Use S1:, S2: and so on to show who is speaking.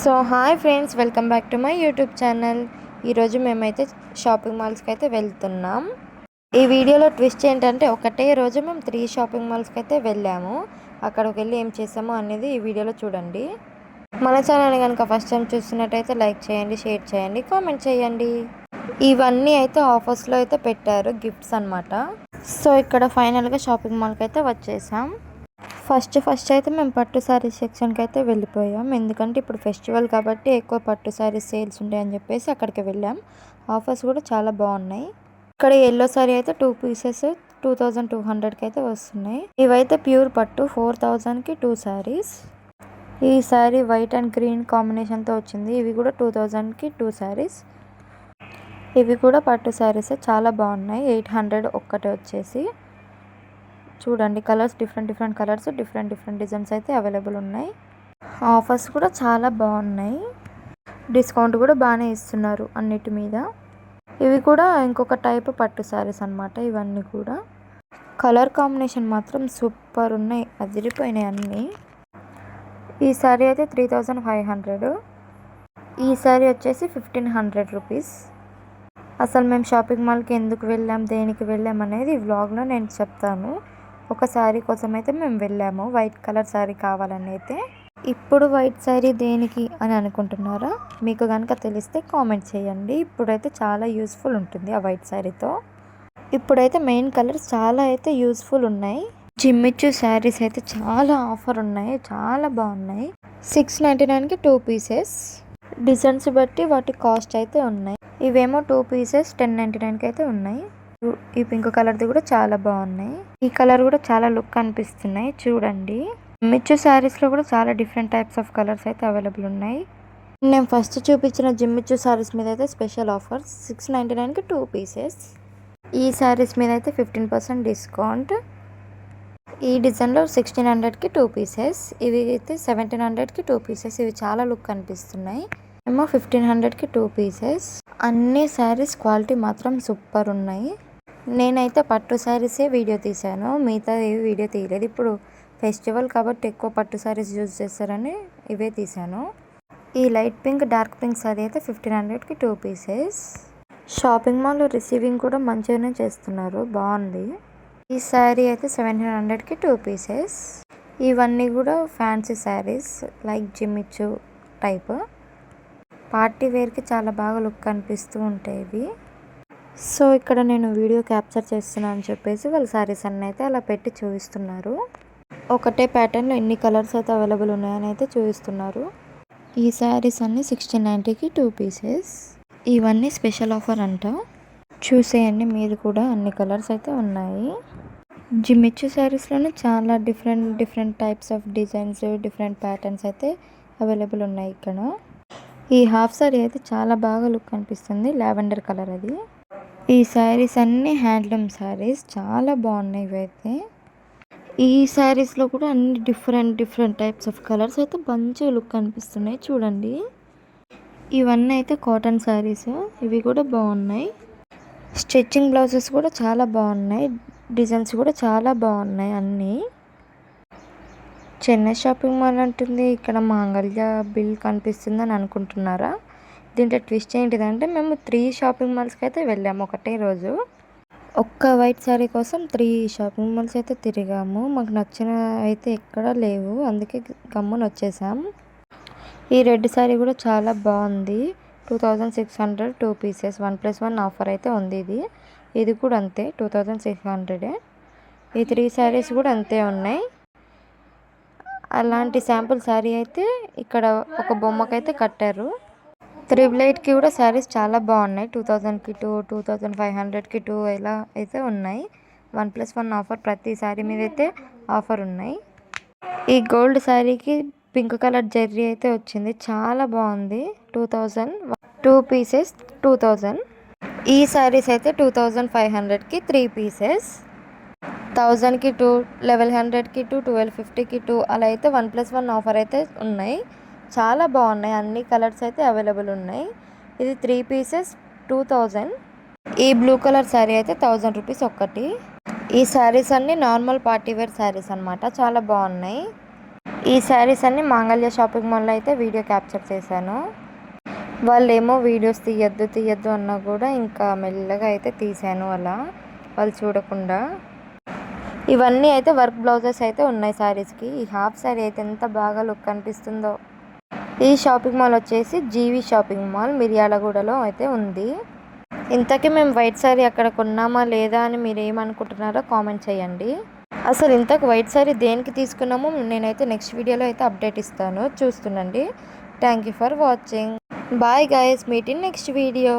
S1: So hi friends, welcome back to my YouTube channel. ఈరోజు మేమైతే shopping మాల్స్కి అయితే వెళ్తున్నాం. ఈ వీడియోలో ట్విస్ట్ ఏంటంటే ఒకటే రోజు మేము 3 షాపింగ్ మాల్స్కి అయితే వెళ్ళాము. అక్కడికి వెళ్ళి ఏం చేసామో అనేది ఈ వీడియోలో చూడండి. మన ఛానల్ కనుక ఫస్ట్ టైం చూస్తున్నట్టయితే లైక్ చేయండి, షేర్ చేయండి, కామెంట్ చేయండి. ఇవన్నీ అయితే ఆఫర్స్లో అయితే పెట్టారు, గిఫ్ట్స్ అనమాట. సో ఇక్కడ ఫైనల్గా షాపింగ్ మాల్కి అయితే వచ్చేసాం. ఫస్ట్ అయితే మేము పట్టు శారీస్ సెక్షన్కి అయితే వెళ్ళిపోయాం. ఎందుకంటే ఇప్పుడు ఫెస్టివల్ కాబట్టి ఎక్కువ పట్టు శారీస్ సేల్స్ ఉంటాయని చెప్పేసి అక్కడికి వెళ్ళాం. ఆఫర్స్ కూడా చాలా బాగున్నాయి. ఇక్కడ ఎల్లో శారీ అయితే 2 పీసెస్ 2200కి అయితే వస్తున్నాయి. ఇవైతే ప్యూర్ పట్టు 4000కి 2 శారీస్. ఈ శారీ వైట్ అండ్ గ్రీన్ కాంబినేషన్తో వచ్చింది. ఇవి కూడా 2000కి 2 శారీస్. ఇవి కూడా పట్టు శారీస్ చాలా బాగున్నాయి. 800 ఒక్కటే వచ్చేసి. చూడండి, colours different colours, different designs అయితే అవైలబుల్ ఉన్నాయి. ఆఫర్స్ కూడా చాలా బాగున్నాయి. డిస్కౌంట్ కూడా బాగానే ఇస్తున్నారు అన్నిటి మీద. ఇవి కూడా ఇంకొక టైప్ పట్టు శారీస్ అనమాట. ఇవన్నీ కూడా కలర్ కాంబినేషన్ మాత్రం సూపర్ ఉన్నాయి, అదిరిపోయినాయి అన్నీ. ఈ శారీ అయితే 3500. ఈ శారీ వచ్చేసి 1500 రూపీస్. అసలు మేము షాపింగ్ మాల్కి ఎందుకు వెళ్ళాం, దేనికి వెళ్ళాం అనేది ఈ వ్లాగ్లో నేను చెప్తాను. ఒక శారీ కోసం అయితే మేము వెళ్ళాము, వైట్ కలర్ శారీ కావాలని అయితే. ఇప్పుడు వైట్ శారీ దేనికి అని అనుకుంటున్నారా? మీకు కనుక తెలిస్తే కామెంట్ చేయండి. ఇప్పుడైతే చాలా యూస్ఫుల్ ఉంటుంది ఆ వైట్ శారీతో. ఇప్పుడైతే మెయిన్ కలర్స్ చాలా అయితే యూస్ఫుల్ ఉన్నాయి. జిమ్మిచ్చు శారీస్ అయితే చాలా ఆఫర్ ఉన్నాయి, చాలా బాగున్నాయి. 699కి 2 పీసెస్. డిజైన్స్ బట్టి వాటి కాస్ట్ అయితే ఉన్నాయి. ఇవేమో 2 పీసెస్ 1099కి అయితే ఉన్నాయి. ఈ పింక్ కలర్ది కూడా చాలా బాగున్నాయి. ఈ కలర్ కూడా చాలా లుక్ అనిపిస్తున్నాయి. చూడండి, మిచ్చు శారీస్లో కూడా చాలా డిఫరెంట్ టైప్స్ ఆఫ్ కలర్స్ అయితే అవైలబుల్ ఉన్నాయి. నేను ఫస్ట్ చూపించిన జిమ్మిచ్చు శారీస్ మీద అయితే స్పెషల్ ఆఫర్ 699కి 2 పీసెస్. ఈ శారీస్ మీద అయితే 15% డిస్కౌంట్. ఈ డిజైన్లో 1600కి 2 పీసెస్. ఇవి అయితే 1700కి 2 పీసెస్. ఇవి చాలా లుక్ అనిపిస్తున్నాయి. ఏమో 1500కి 2 పీసెస్. అన్ని శారీస్ క్వాలిటీ మాత్రం సూపర్ ఉన్నాయి. నేనైతే పట్టు శారీసే వీడియో తీశాను, మిగతా ఏవి వీడియో తీయలేదు. ఇప్పుడు ఫెస్టివల్ కాబట్టి ఎక్కువ పట్టు శారీస్ యూజ్ చేస్తారని ఇవే తీశాను. ఈ light pink, dark pink sari అయితే 1500కి 2 పీసెస్. షాపింగ్ మాల్లో రిసీవింగ్ కూడా మంచిగానే చేస్తున్నారు, బాగుంది. ఈ శారీ అయితే 1700కి 2 పీసెస్. ఇవన్నీ కూడా fancy saris, like జిమ్మిచ్చు type. Party వేర్కి చాలా బాగా లుక్ అనిపిస్తూ ఉంటాయి ఇవి. సో ఇక్కడ నేను వీడియో క్యాప్చర్ చేస్తున్నాను అని చెప్పేసి వాళ్ళ శారీస్ అన్నీ అయితే అలా పెట్టి చూపిస్తున్నారు. ఒకటే ప్యాటర్న్లో ఎన్ని కలర్స్ అయితే అవైలబుల్ ఉన్నాయని అయితే చూపిస్తున్నారు. ఈ శారీస్ అన్నీ 1690కి 2 పీసెస్. ఇవన్నీ స్పెషల్ ఆఫర్ అంట. చూసేయండి మీరు కూడా, అన్ని కలర్స్ అయితే ఉన్నాయి. జిమ్మిచ్చు శారీస్లోనే చాలా different types of designs, different patterns అయితే అవైలబుల్ ఉన్నాయి ఇక్కడ. ఈ హాఫ్ శారీ అయితే చాలా బాగా లుక్ అనిపిస్తుంది, లావెండర్ కలర్ అది. ఈ శారీస్ అన్నీ హ్యాండ్లూమ్ శారీస్, చాలా బాగున్నాయి ఇవైతే. ఈ శారీస్లో కూడా అన్ని డిఫరెంట్ టైప్స్ ఆఫ్ కలర్స్ అయితే మంచిగా లుక్ అనిపిస్తున్నాయి. చూడండి, ఇవన్నీ అయితే కాటన్ శారీస్. ఇవి కూడా బాగున్నాయి. స్టిచ్చింగ్ బ్లౌజెస్ కూడా చాలా బాగున్నాయి. డిజైన్స్ కూడా చాలా బాగున్నాయి అన్నీ. చెన్నై షాపింగ్ మాల్ అంటుంది, ఇక్కడ మాంగళ్య బిల్ కనిపిస్తుందని అనుకుంటున్నారా? దీంట్లో ట్విస్ట్ ఏంటిదంటే మేము 3 షాపింగ్ మాల్స్కి అయితే వెళ్ళాము ఒకటే రోజు. ఒక్క వైట్ శారీ కోసం 3 షాపింగ్ మాల్స్ అయితే తిరిగాము. మాకు నచ్చిన అయితే ఎక్కడా లేవు, అందుకే గమ్మున వచ్చేసాం. ఈ రెడ్ శారీ కూడా చాలా బాగుంది. 2600 2 పీసెస్ 1+1 ఆఫర్ అయితే ఉంది. ఇది కూడా అంతే 2600. ఈ 3 శారీస్ కూడా అంతే ఉన్నాయి. అలాంటి శాంపుల్ శారీ అయితే ఇక్కడ ఒక బొమ్మకైతే కట్టారు. 888కి కూడా శారీస్ చాలా బాగున్నాయి. 2000కి 2, 2500కి 2 ఇలా అయితే ఉన్నాయి. 1+1 ఆఫర్ ప్రతి శారీ మీద అయితే ఆఫర్ ఉన్నాయి. ఈ గోల్డ్ శారీకి పింక్ కలర్ జెర్రీ అయితే వచ్చింది, చాలా బాగుంది. 2000 2 పీసెస్ 2000. ఈ శారీస్ అయితే 2500కి 3 పీసెస్. 1000కి 2, 1100కి 2, 1250కి 2 అలా అయితే 1+1 ఆఫర్ అయితే ఉన్నాయి. చాలా బాగున్నాయి, అన్ని కలర్స్ అయితే అవైలబుల్ ఉన్నాయి. ఇది 3 పీసెస్ 2000. ఈ బ్లూ కలర్ శారీ అయితే 1000 రూపీస్ ఒక్కటి. ఈ శారీస్ అన్నీ నార్మల్ పార్టీ వేర్ శారీస్ అనమాట, చాలా బాగున్నాయి. ఈ శారీస్ అన్నీ మాంగళ్య షాపింగ్ మాల్లో అయితే వీడియో క్యాప్చర్ చేశాను. వాళ్ళేమో వీడియోస్ తీయద్దు అన్నా కూడా ఇంకా మెల్లగా అయితే తీశాను అలా వాళ్ళు చూడకుండా. ఇవన్నీ అయితే వర్క్ బ్లౌజెస్ అయితే ఉన్నాయి శారీస్కి. ఈ హాఫ్ శారీ అయితే ఎంత బాగా లుక్ అనిపిస్తుందో. ఈ షాపింగ్ మాల్ వచ్చేసి జీవి షాపింగ్ మాల్ మిర్యాలగూడలో అయితే ఉంది. ఇంతకీ మేము వైట్ శారీ అక్కడ కొన్నామా లేదా అని మీరు ఏమనుకుంటున్నారో కామెంట్ చేయండి. అసలు ఇంతకు వైట్ శారీ దేనికి తీసుకున్నామో నేనైతే నెక్స్ట్ వీడియోలో అయితే అప్డేట్ ఇస్తాను, చూస్తుండండి. Thank you for watching. Bye guys, meet in next video.